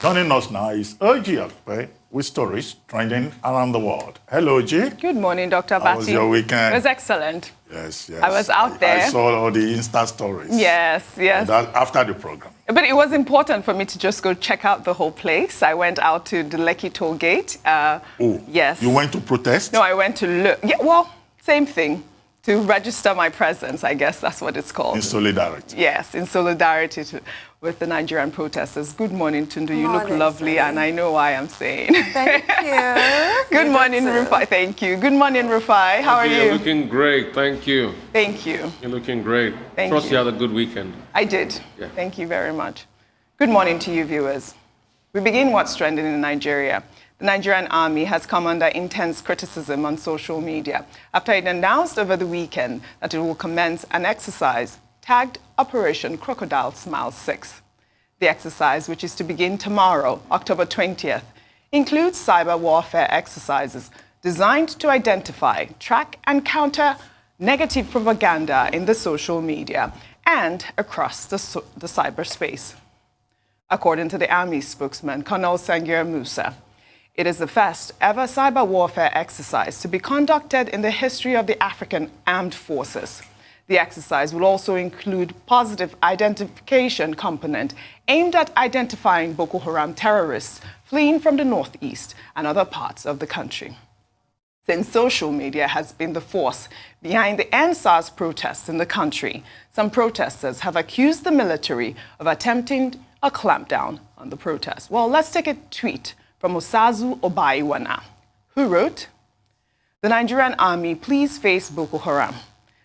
Joining us now is Okpe with stories trending around the world. Hello, G. Good morning, Dr. Bati. How was your weekend? It was excellent. Yes. I was out there. I saw all the Insta stories. Yes. After the program. But it was important for me to just go check out the whole place. I went out to the Lekki toll gate. Yes. You went to protest? No, I went to look. Yeah, well, same thing. To register my presence, I guess that's what it's called. In solidarity. Yes, in solidarity with the Nigerian protesters. Good morning, Tundu. You look lovely, and I know why I'm saying. Thank you. Good morning, Rufai. Thank you. Good morning, Rufai. How are you? You're looking great. Thank you. Thank you. You're looking great. Trust you had a good weekend. I did. Yeah. Thank you very much. Good morning to you, viewers. We begin what's trending in Nigeria. The Nigerian Army has come under intense criticism on social media after it announced over the weekend that it will commence an exercise tagged Operation Crocodile Smile VI. The exercise, which is to begin tomorrow, October 20th, includes cyber warfare exercises designed to identify, track, and counter negative propaganda in the social media and across the cyberspace. According to the Army spokesman, Colonel Sangir Musa, it is the first ever cyber warfare exercise to be conducted in the history of the African Armed Forces. The exercise will also include positive identification component aimed at identifying Boko Haram terrorists fleeing from the northeast and other parts of the country. Since social media has been the force behind the NSAS protests in the country, some protesters have accused the military of attempting a clampdown on the protests. Well, let's take a tweet from Osazu Obaiwana, who wrote, "The Nigerian Army, please face Boko Haram.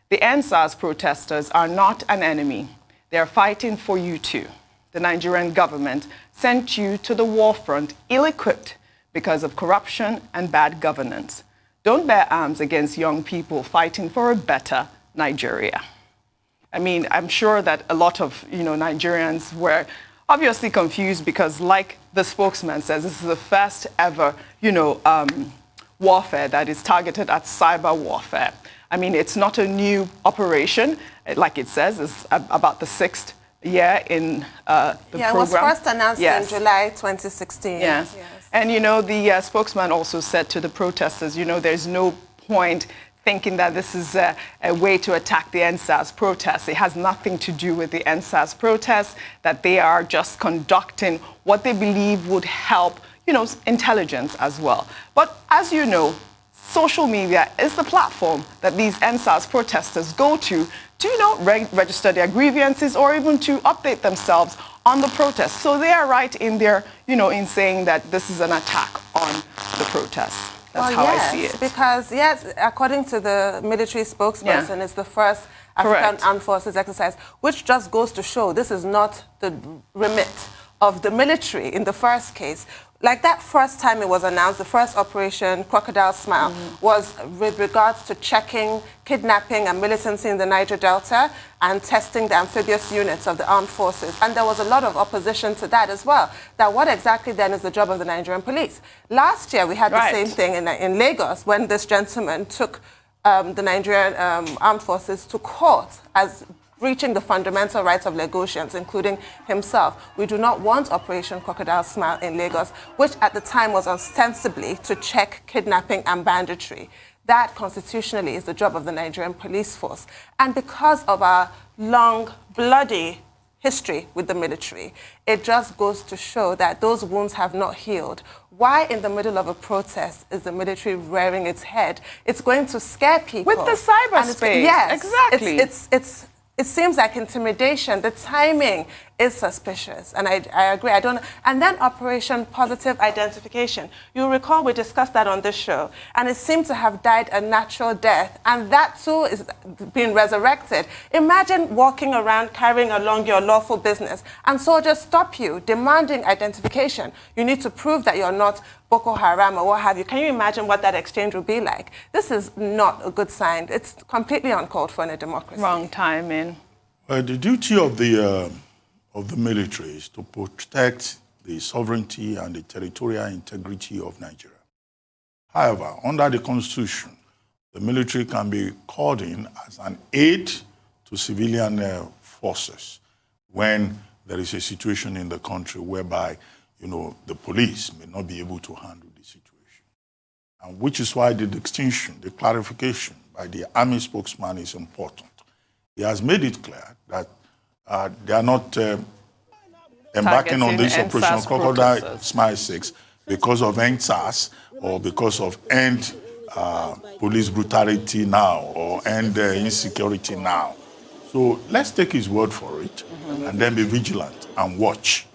The NSAS protesters are not an enemy. They are fighting for you too. The Nigerian government sent you to the war front ill-equipped because of corruption and bad governance. Don't bear arms against young people fighting for a better Nigeria." I mean, I'm sure that a lot of, Nigerians were obviously confused because, like the spokesman says, this is the first ever, warfare that is targeted at cyber warfare. I mean, it's not a new operation. Like it says, it's about the 6th year in the program. It was first announced in July 2016. Yes. And, the spokesman also said to the protesters, there's no point thinking that this is a way to attack the NSAS protests. It has nothing to do with the NSAS protests, that they are just conducting what they believe would help, intelligence as well. But as you know, social media is the platform that these NSAS protesters go to, register their grievances or even to update themselves on the protests. So they are right in there, in saying that this is an attack on the protests. That's how I see it. Because, according to the military spokesperson, it's the first African Armed Forces exercise, which just goes to show this is not the remit of the military in the first case. Like that first time it was announced, the first Operation Crocodile Smile was with regards to checking kidnapping and militancy in the Niger Delta and testing the amphibious units of the armed forces. And there was a lot of opposition to that as well. That what exactly then is the job of the Nigerian police? Last year we had the same thing in Lagos when this gentleman took the Nigerian armed forces to court as breaching the fundamental rights of Lagosians, including himself. We do not want Operation Crocodile Smile in Lagos, which at the time was ostensibly to check kidnapping and banditry. That constitutionally is the job of the Nigerian police force. And because of our long, bloody history with the military, it just goes to show that those wounds have not healed. Why in the middle of a protest is the military rearing its head? It's going to scare people. With the cyberspace. Yes, exactly. It seems like intimidation. The timing is suspicious, and I agree. And then Operation Positive Identification. You'll recall we discussed that on this show, and it seemed to have died a natural death, and that too is being resurrected. Imagine walking around carrying along your lawful business, and soldiers stop you, demanding identification. You need to prove that you're not Boko Haram or what have you. Can you imagine what that exchange would be like? This is not a good sign. It's completely uncalled for in a democracy. Wrong timing. The duty of the military is to protect the sovereignty and the territorial integrity of Nigeria. However, under the Constitution, the military can be called in as an aid to civilian forces when there is a situation in the country whereby the police may not be able to handle the situation. And which is why the distinction, the clarification by the Army spokesman is important. He has made it clear that they are not embarking on this Operation Crocodile Smile VI because of end SARS or because of end police brutality now or end insecurity now. So let's take his word for it and then be vigilant and watch.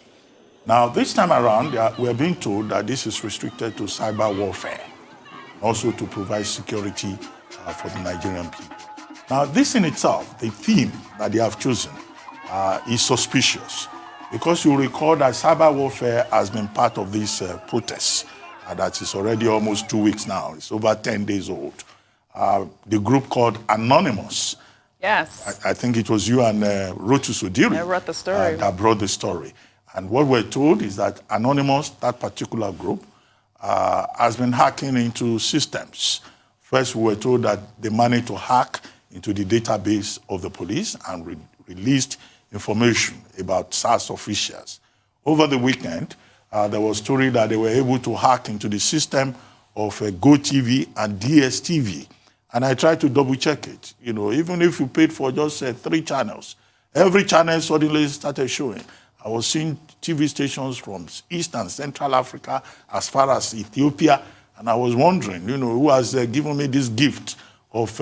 Now, this time around, we are being told that this is restricted to cyber warfare, also to provide security for the Nigerian people. Now, this in itself, the theme that they have chosen is suspicious because you recall that cyber warfare has been part of this protest that is already almost 2 weeks now. It's over 10 days old. The group called Anonymous. Yes. I think it was you and Rotus Odiri. I wrote the story. That brought the story. And what we're told is that Anonymous, that particular group, has been hacking into systems. First, we were told that they managed to hack into the database of the police and released information about SARS officials. Over the weekend, there was a story that they were able to hack into the system of GoTV and DSTV. And I tried to double check it. Even if you paid for just 3 channels, every channel suddenly started showing. I was seeing TV stations from East and Central Africa as far as Ethiopia. And I was wondering, who has given me this gift of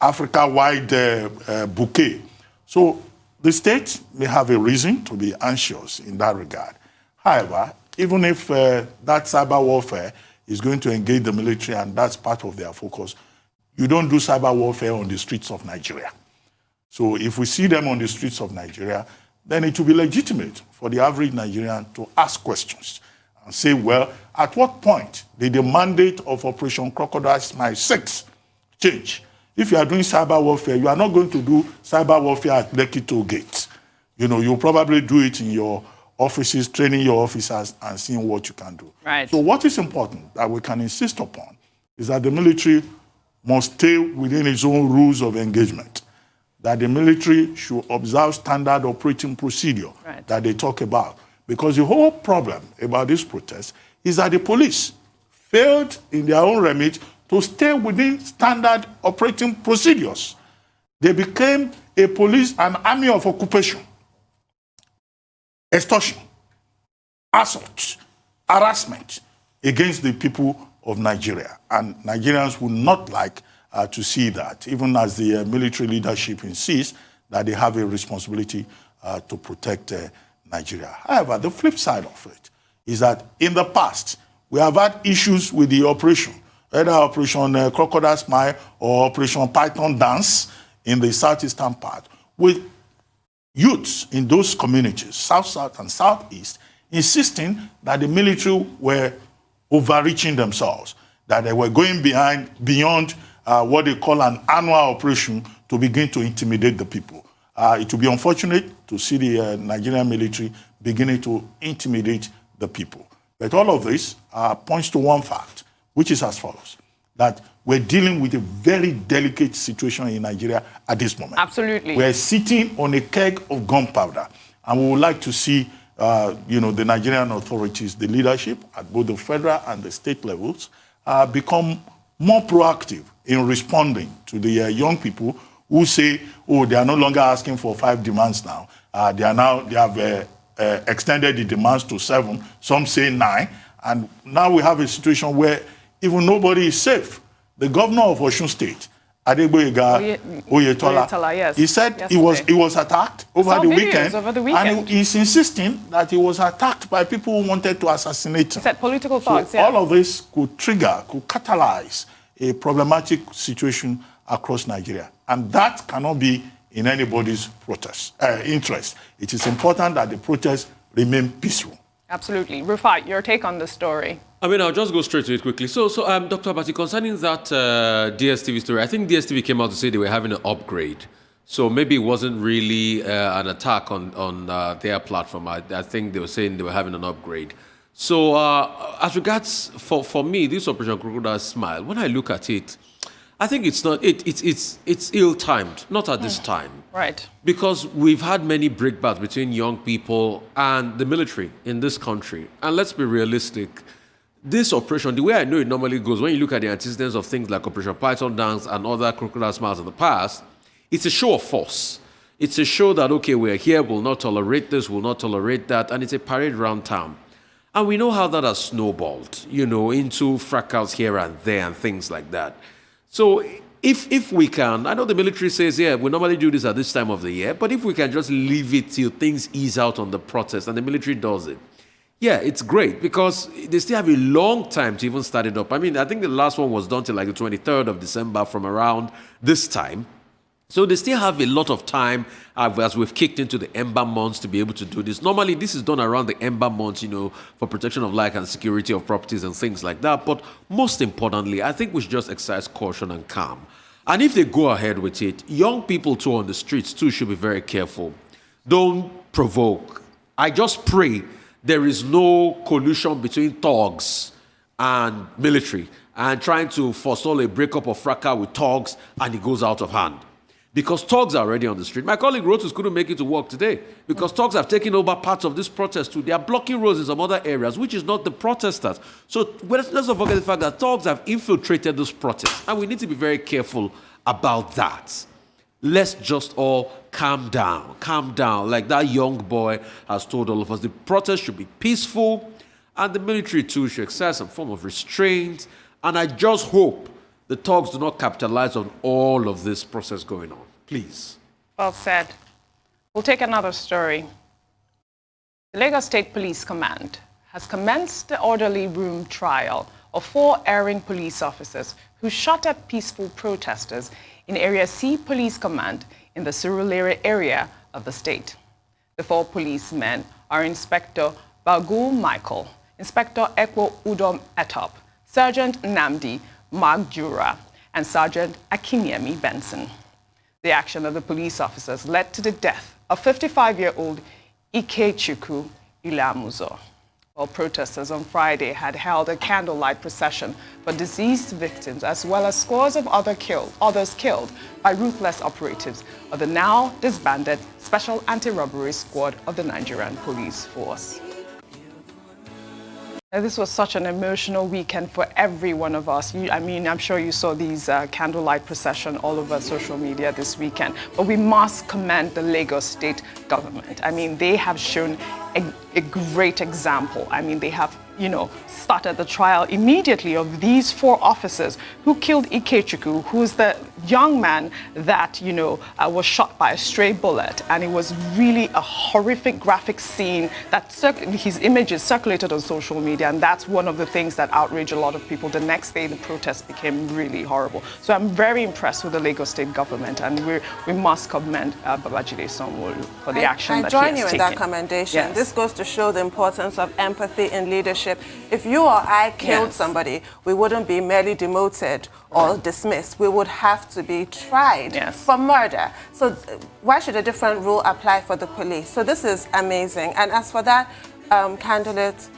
Africa-wide bouquet. So the state may have a reason to be anxious in that regard. However, even if that cyber warfare is going to engage the military and that's part of their focus, you don't do cyber warfare on the streets of Nigeria. So if we see them on the streets of Nigeria, then it will be legitimate for the average Nigerian to ask questions and say, well, at what point did the mandate of Operation Crocodile Smile VI change? If you are doing cyber warfare, you are not going to do cyber warfare at Lekki toll gates. You'll probably do it in your offices, training your officers and seeing what you can do. Right. So what is important that we can insist upon is that the military must stay within its own rules of engagement, that the military should observe standard operating procedure that they talk about. Because the whole problem about this protest is that the police failed in their own remit to stay within standard operating procedures. They became an army of occupation, extortion, assault, harassment against the people of Nigeria. And Nigerians would not like to see that, even as the military leadership insists that they have a responsibility to protect Nigeria. However, the flip side of it is that in the past, we have had issues with the operation, either Operation Crocodile Smile or Operation Python Dance in the southeastern part, with youths in those communities, south, and southeast, insisting that the military were overreaching themselves, that they were going beyond what they call an annual operation to begin to intimidate the people. It would be unfortunate to see the Nigerian military beginning to intimidate the people. But all of this points to one fact, which is as follows, that we're dealing with a very delicate situation in Nigeria at this moment. Absolutely. We're sitting on a keg of gunpowder, and we would like to see the Nigerian authorities, the leadership at both the federal and the state levels, become more proactive in responding to the young people who say, oh, they are no longer asking for 5 demands now. They have extended the demands to 7. Some say 9. And now we have a situation where even nobody is safe. The governor of Osun State, Adegboyega Oyetola, yes, he said yesterday. he was attacked over the weekend. And he's insisting that he was attacked by people who wanted to assassinate him. He said political thugs, So all of this could catalyze a problematic situation across Nigeria. And that cannot be in anybody's interest. It is important that the protests remain peaceful. Absolutely. Rufai, your take on the story. I'll just go straight to it quickly. So Dr. Abati, concerning that DSTV story, I think DSTV came out to say they were having an upgrade. So maybe it wasn't really an attack on their platform. I think they were saying they were having an upgrade. So as regards, for me, this Operation Crocodile Smile, when I look at it, I think it's not. It's ill-timed, not at this time. Right. Because we've had many breakbacks between young people and the military in this country. And let's be realistic. This operation, the way I know it normally goes, when you look at the antecedents of things like Operation Python Dance and other Crocodile Smiles in the past, it's a show of force. It's a show that, okay, we're here, we'll not tolerate this, we'll not tolerate that, and it's a parade around town. And we know how that has snowballed, into fracas here and there and things like that. So if we can, I know the military says, yeah, we normally do this at this time of the year, but if we can just leave it till things ease out on the protest and the military does it, yeah, it's great because they still have a long time to even start it up. I mean, I think the last one was done till like the 23rd of December from around this time. So they still have a lot of time as we've kicked into the ember months to be able to do this. Normally, this is done around the ember months, for protection of life and security of properties and things like that. But most importantly, I think we should just exercise caution and calm. And if they go ahead with it, young people too on the streets too should be very careful. Don't provoke. I just pray there is no collusion between thugs and military and trying to forestall a breakup of fracas with thugs and it goes out of hand. Because thugs are already on the street. My colleague Rotus couldn't make it to work today because thugs have taken over parts of this protest too. They are blocking roads in some other areas, which is not the protesters. So let's not forget the fact that thugs have infiltrated this protest. And we need to be very careful about that. Let's just all calm down, like that young boy has told all of us. The protest should be peaceful, and the military too should exercise some form of restraint. And I just hope the thugs do not capitalize on all of this process going on. Please. Well said. We'll take another story. The Lagos State Police Command has commenced the orderly room trial of 4 erring police officers who shot at peaceful protesters in Area C Police Command in the Surulere area of the state. The 4 policemen are Inspector Bagul Michael, Inspector Ekwo Udom Etop, Sergeant Namdi Magjura, and Sergeant Akinyemi Benson. The action of the police officers led to the death of 55-year-old Ikechukwu Ilamuzo. While protesters on Friday had held a candlelight procession for deceased victims, as well as scores of others killed by ruthless operatives of the now disbanded Special Anti-Robbery Squad of the Nigerian Police Force. This was such an emotional weekend for every one of us. I'm sure you saw these candlelight procession all over social media this weekend. But we must commend the Lagos State government. They have shown a great example. They have, started the trial immediately of these 4 officers who killed Ikechukwu, who is the young man that, was shot by a stray bullet. And it was really a horrific graphic scene that his images circulated on social media. And that's one of the things that outraged a lot of people. The next day, the protest became really horrible. So I'm very impressed with the Lagos State government. And we must commend Babajide Sanwo-Olu for the action that he has taken. I join you in that commendation. Yes. This goes to show the importance of empathy in leadership. If you or I killed somebody, we wouldn't be merely demoted or dismissed. We would have to be tried for murder. So why should a different rule apply for the police? So this is amazing. And as for that candlelit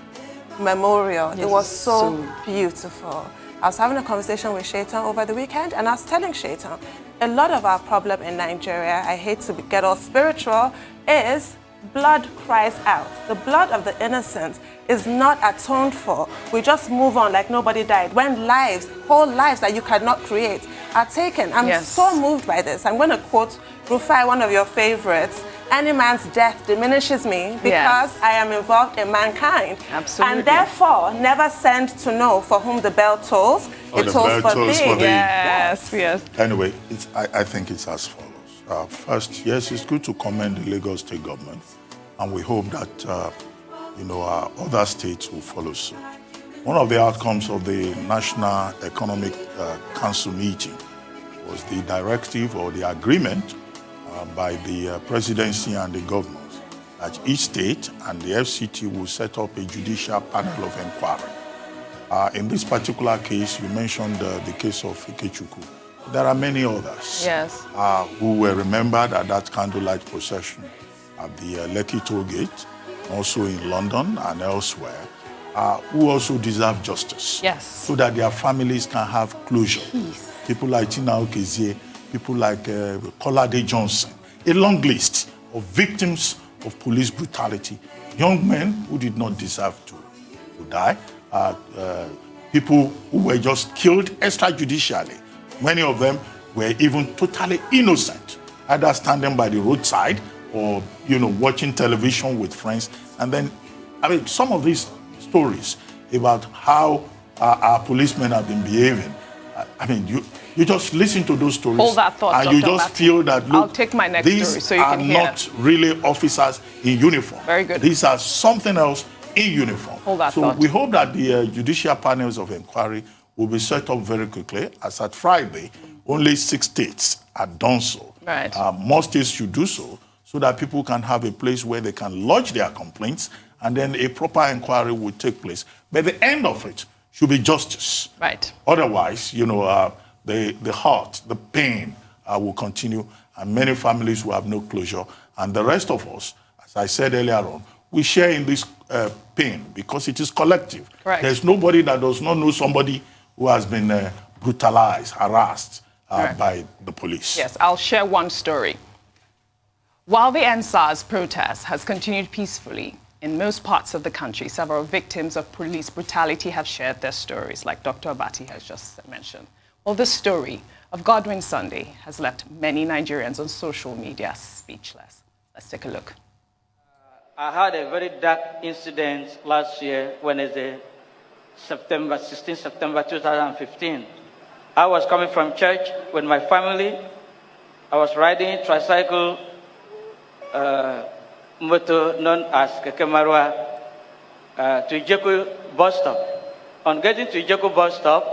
memorial, it was so beautiful. I was having a conversation with Shaitan over the weekend, and I was telling Shaitan, a lot of our problem in Nigeria, I hate to get all spiritual, is blood cries out. The blood of the innocent is not atoned for. We just move on like nobody died. When lives, whole lives that you cannot create, are taken. I'm so moved by this. I'm going to quote Rufai, one of your favorites. Any man's death diminishes me because I am involved in mankind. Absolutely. And therefore, never send to know for whom the bell tolls. It tolls for thee. Yes. Anyway, I think it's as follows. First, yes, it's good to commend the Lagos State government, and we hope that other states will follow suit. One of the outcomes of the National Economic Council meeting was the directive or the agreement by the presidency and the governors that each state and the FCT will set up a judicial panel of inquiry. In this particular case, you mentioned the case of Ikechukwu. There are many others who were remembered at that candlelight procession at the Lekki toll gate, also in London and elsewhere, who also deserve justice so that their families can have closure. people like Tina Okezie, people like Kolade Johnson, a long list of victims of police brutality, young men who did not deserve to die, people who were just killed extrajudicially. Many of them were even totally innocent, either standing by the roadside or, watching television with friends. And then, some of these stories about how our policemen have been behaving, you just listen to those stories. Hold that thought, and Dr. you just feel that, look, I'll take my next story so you can hear. These are not really officers in uniform. Very good. These are something else in uniform. Hold that so thought. we hope that the judicial panels of inquiry will be set up very quickly. As at Friday, only 6 states have done so. Right. More states should do so that people can have a place where they can lodge their complaints, and then a proper inquiry will take place. But the end of it should be justice. Right. Otherwise, the hurt, the pain will continue, and many families will have no closure. And the rest of us, as I said earlier on, we share in this pain because it is collective. Correct. There's nobody that does not know somebody who has been brutalized, harassed by the police. Yes, I'll share one story. While the NSAS protest has continued peacefully, in most parts of the country, several victims of police brutality have shared their stories, like Dr. Abati has just mentioned. Well, the story of Godwin Sunday has left many Nigerians on social media speechless. Let's take a look. I had a very dark incident last year, Wednesday, 16 September 2015. I was coming from church with my family. I was riding a tricycle motor known as Keke Marwa to Ijeku bus stop. On getting to Ijeku bus stop,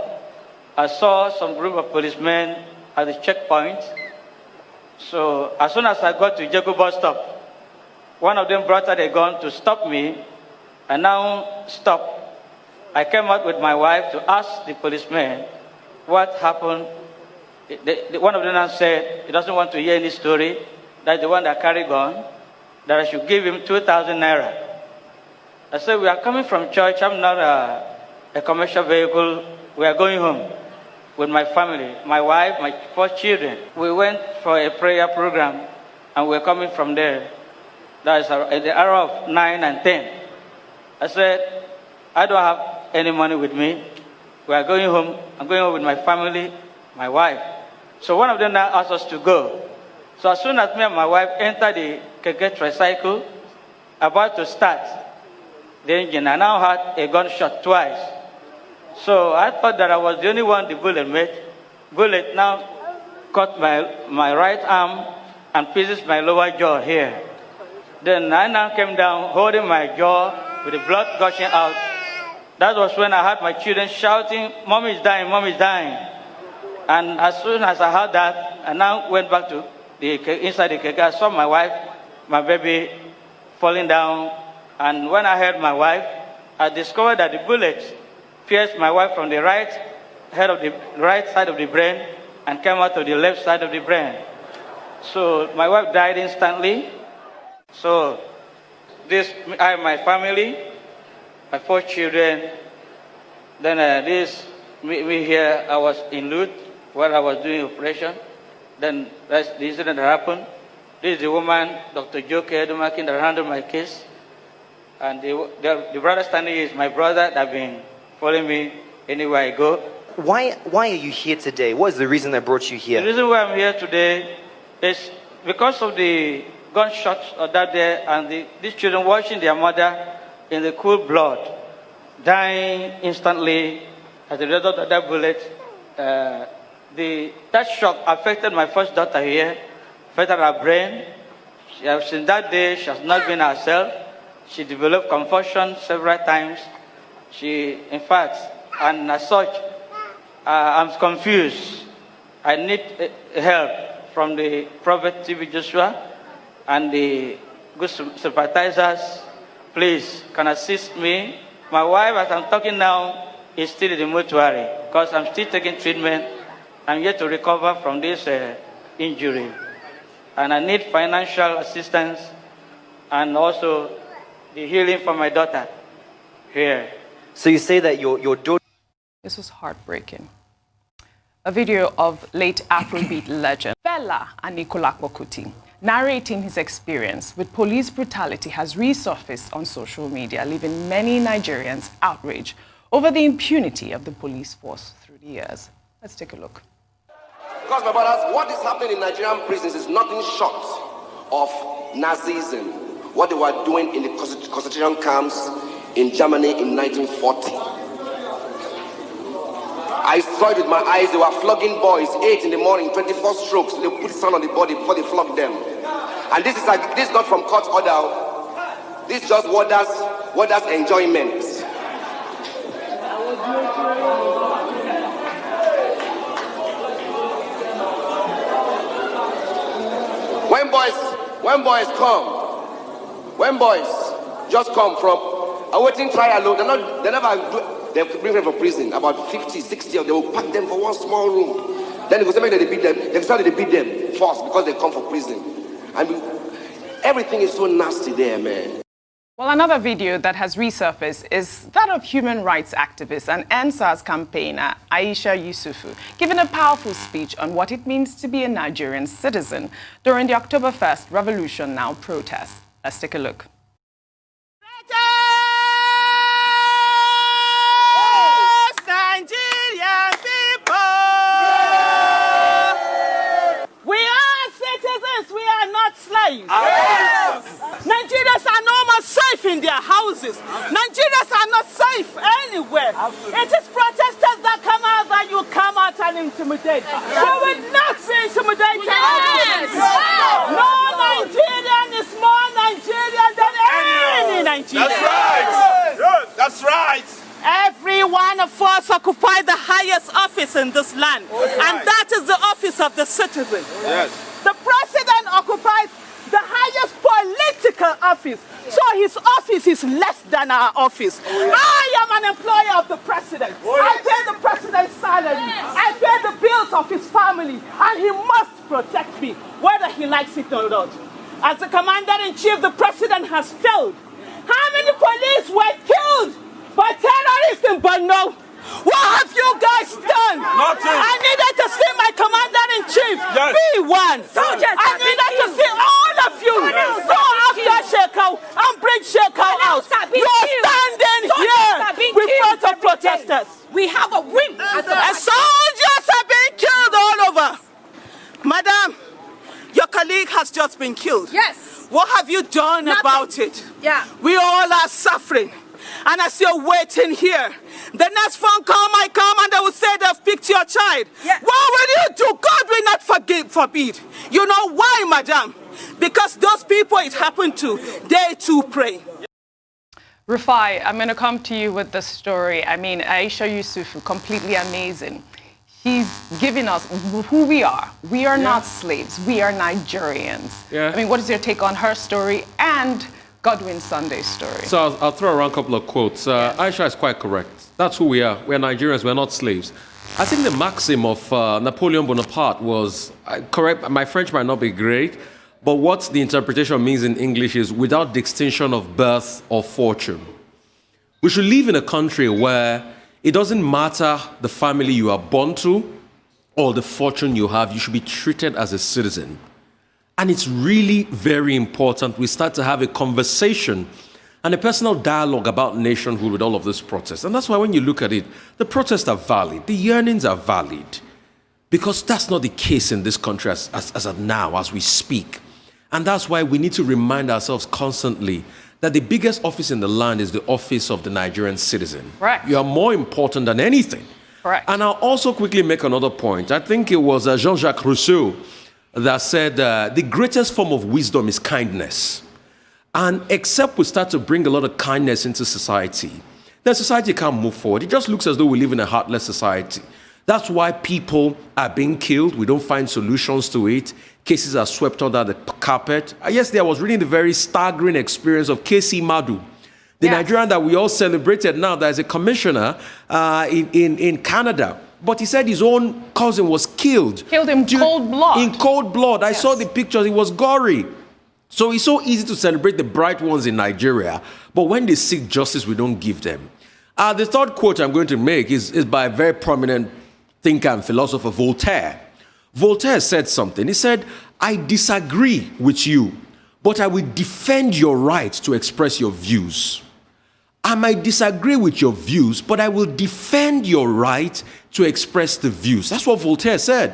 I saw some group of policemen at the checkpoint. So as soon as I got to Ijeku bus stop, one of them brought out a gun to stop me. I now stopped. I came out with my wife to ask the policeman what happened. One of them now said he doesn't want to hear any story. That's the one that carried gun, that I should give him 2,000 naira. I said, we are coming from church. I'm not a commercial vehicle. We are going home with my family, my wife, my 4 children. We went for a prayer program, and we're coming from there. That is at the hour of 9 and 10. I said, I don't have any money with me. We are going home. I'm going home with my family, my wife. So one of them now asked us to go. So as soon as me and my wife entered the Keke tricycle, about to start the engine, I now had a gunshot twice. So I thought that I was the only one the bullet made. Bullet now cut my right arm and pieces my lower jaw here. Then I now came down holding my jaw with the blood gushing out. That was when I heard my children shouting, "Mom is dying, Mom is dying." And as soon as I heard that, I now went back to inside the Keke. I saw my wife, my baby, falling down. And when I heard my wife, I discovered that the bullet pierced my wife from the right side of the brain and came out of the left side of the brain. So my wife died instantly. So I have my family, my 4 children. Then me here, I was in Lut where I was doing operation. Then that's the incident that happened. This is the woman, Dr. Joke Edumakin, that handled my case. And the brother standing is my brother that been following me anywhere I go. Why are you here today? What is the reason that brought you here? The reason why I'm here today is because of the gunshots of that day and these children watching their mother in the cool blood, dying instantly as a result of that bullet. That shock affected my first daughter here, affected her brain. Since that day, she has not been herself. She developed confusion several times. In fact, and as such, I'm confused. I need help from the Prophet T.B. Joshua and the good sympathizers. Please, can assist me. My wife, as I'm talking now, is still in the mortuary because I'm still taking treatment. I'm yet to recover from this injury. And I need financial assistance and also the healing for my daughter here. So you say that your daughter... This was heartbreaking. A video of late Afrobeat legend Fela Anikulapo Kuti narrating his experience with police brutality has resurfaced on social media, leaving many Nigerians outraged over the impunity of the police force through the years. Let's take a look. Because, my brothers, what is happening in Nigerian prisons is nothing short of Nazism, what they were doing in the concentration camps in Germany in 1940. I saw it with my eyes. They were flogging boys, 8 in the morning, 24 strokes. They put sand on the body before they flog them. And this is not from court order. This is just warders enjoyment. When boys just come from awaiting trial, they bring them from prison, about 50, 60 of them, they will pack them for one small room. Then they go say that they beat them. They decided they beat them first because they come from prison. I mean, everything is so nasty there, man. Well, another video that has resurfaced is that of human rights activist and NSAS campaigner Aisha Yesufu, giving a powerful speech on what it means to be a Nigerian citizen during the October 1st Revolution Now protest. Let's take a look. Nigerian people! We are citizens, we are not slaves. Nigerians are no more safe in their houses. Nigerians are not safe anywhere. It is protesters that come out that you come out and intimidate. You will not be intimidated. No Nigerian is more Nigerian than any Nigerian. That's right. That's right. Every one of us occupy the highest office in this land, and that is the office of the citizen. Yes. The president occupies the highest political office, so his office is less than our office. I am an employee of the president. I pay the president's salary. I pay the bills of his family, and he must protect me, whether he likes it or not. As the commander-in-chief, the president has failed. How many police were killed by terrorists in Borno? What have you guys done? Nothing. I needed to see my commander-in-chief be one. I needed to see all of you go after Shekau and bring Shekau out. You are standing here with front of protesters. We have a win. And soldiers are being killed all over. Madam, your colleague has just been killed. Yes. What have you done about it? Yeah. We all are suffering. And as you're waiting here, the next phone call might come and they will say they've picked your child. Yes. What will you do? God will not forbid. You know why, madam? Because those people it happened to, they too pray. Rufai, I'm going to come to you with the story. I mean, Aisha Yesufu, completely amazing. He's giving us who we are. We are not slaves. We are Nigerians. Yeah. I mean, what is your take on her story and Godwin Sunday's story? So I'll throw around a couple of quotes. Aisha is quite correct. That's who we are. We're Nigerians. We're not slaves. I think the maxim of Napoleon Bonaparte was, correct, my French might not be great, but what the interpretation means in English is without distinction of birth or fortune. We should live in a country where it doesn't matter the family you are born to or the fortune you have, you should be treated as a citizen. And it's really very important we start to have a conversation and a personal dialogue about nationhood with all of this protest. And that's why when you look at it, the protests are valid, the yearnings are valid, because that's not the case in this country as of now, as we speak. And that's why we need to remind ourselves constantly that the biggest office in the land is the office of the Nigerian citizen. Correct. You are more important than anything. Correct. And I'll also quickly make another point. I think it was Jean-Jacques Rousseau that said the greatest form of wisdom is kindness. And except we start to bring a lot of kindness into society, then society can't move forward. It just looks as though we live in a heartless society. That's why people are being killed. We don't find solutions to it. Cases are swept under the carpet. Yesterday, I was reading the very staggering experience of K.C. Madu, the Nigerian that we all celebrated now, that is a commissioner in Canada. But he said his own cousin was killed. Killed in cold blood. In cold blood. I saw the pictures. It was gory. So it's so easy to celebrate the bright ones in Nigeria. But when they seek justice, we don't give them. The third quote I'm going to make is by a very prominent thinker and philosopher Voltaire. Voltaire said something. He said, I disagree with you, but I will defend your right to express your views. I might disagree with your views, but I will defend your right to express the views. That's what Voltaire said.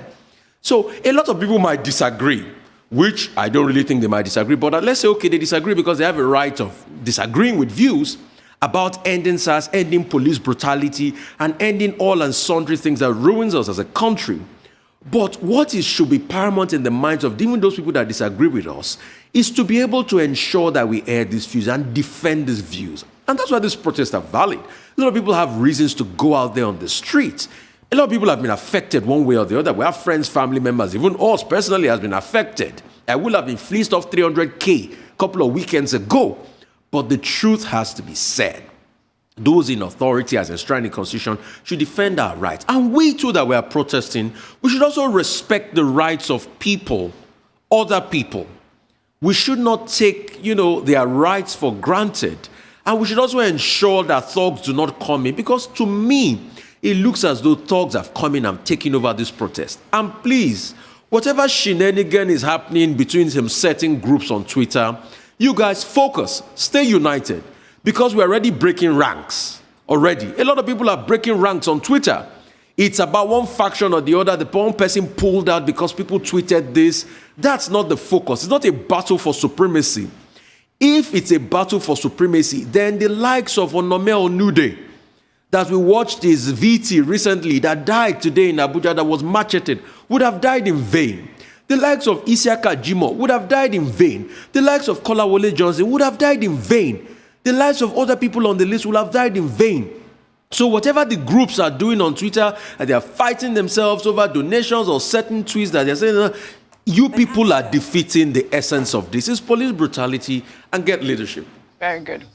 So a lot of people might disagree, which I don't really think they might disagree, but let's say, okay, they disagree because they have a right of disagreeing with views about ending SARS, ending police brutality, and ending all and sundry things that ruins us as a country. But what should be paramount in the minds of even those people that disagree with us is to be able to ensure that we air these views and defend these views. And that's why these protests are valid. A lot of people have reasons to go out there on the streets. A lot of people have been affected one way or the other. We have friends, family members, even us personally has been affected. I will have been fleeced off 300K a couple of weekends ago. But the truth has to be said. Those in authority, as enshrined in the Constitution, should defend our rights. And we too that we are protesting, we should also respect the rights of people, other people. We should not take, their rights for granted. And we should also ensure that thugs do not come in, because to me, it looks as though thugs have come in and taken over this protest. And please, whatever shenanigan is happening between some certain groups on Twitter, you guys focus, stay united, because we're already breaking ranks. Already. A lot of people are breaking ranks on Twitter. It's about one faction or the other. The one person pulled out because people tweeted this. That's not the focus. It's not a battle for supremacy. If it's a battle for supremacy, then the likes of Onome Onude, that we watched his VT recently, that died today in Abuja, that was macheted, would have died in vain. The likes of Isiaka Jimo would have died in vain. The likes of Kolawole Johnson would have died in vain. The lives of other people on the list would have died in vain. So whatever the groups are doing on Twitter, and they are fighting themselves over donations or certain tweets that they're saying, you people are defeating the essence of this. It's police brutality, and get leadership. Very good.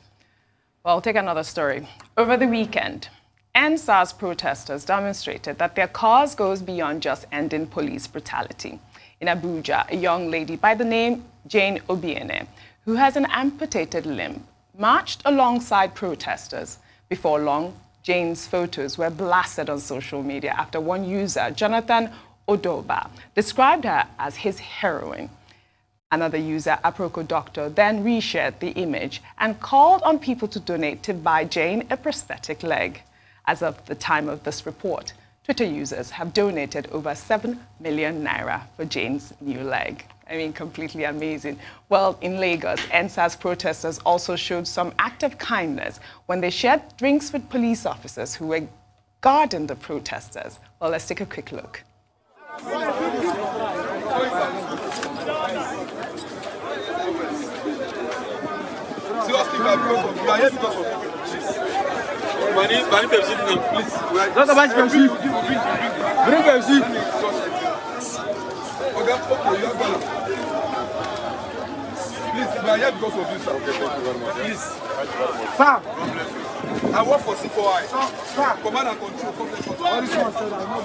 Well, I'll take another story. Over the weekend, EndSARS protesters demonstrated that their cause goes beyond just ending police brutality. In Abuja, a young lady by the name Jane Obiene, who has an amputated limb, marched alongside protesters. Before long, Jane's photos were blasted on social media after one user, Jonathan Odoba, described her as his heroine. Another user, Aproko Doctor, then reshared the image and called on people to donate to buy Jane a prosthetic leg. As of the time of this report, Twitter users have donated over 7 million naira for Jane's new leg. I mean, completely amazing. Well, in Lagos, EndSARS protesters also showed some act of kindness when they shared drinks with police officers who were guarding the protesters. Well, let's take a quick look. Please, we are here because of you, sir. Okay, thank you very much. Please. Sir, I work for C4I. Sir, command and control. All this one said, I know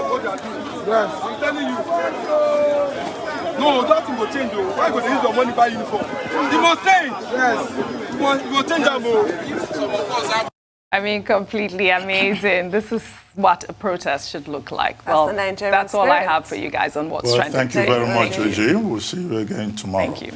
what they are doing. Yes. I'm telling you. No, that thing will change, though. Why would they use your money buy uniform? It must change. Yes. It must change, though. I mean, completely amazing. This is what a protest should look like. That's that's all I have for you guys on What's Trending. Thank you very much, Oji. We'll see you again tomorrow. Thank you.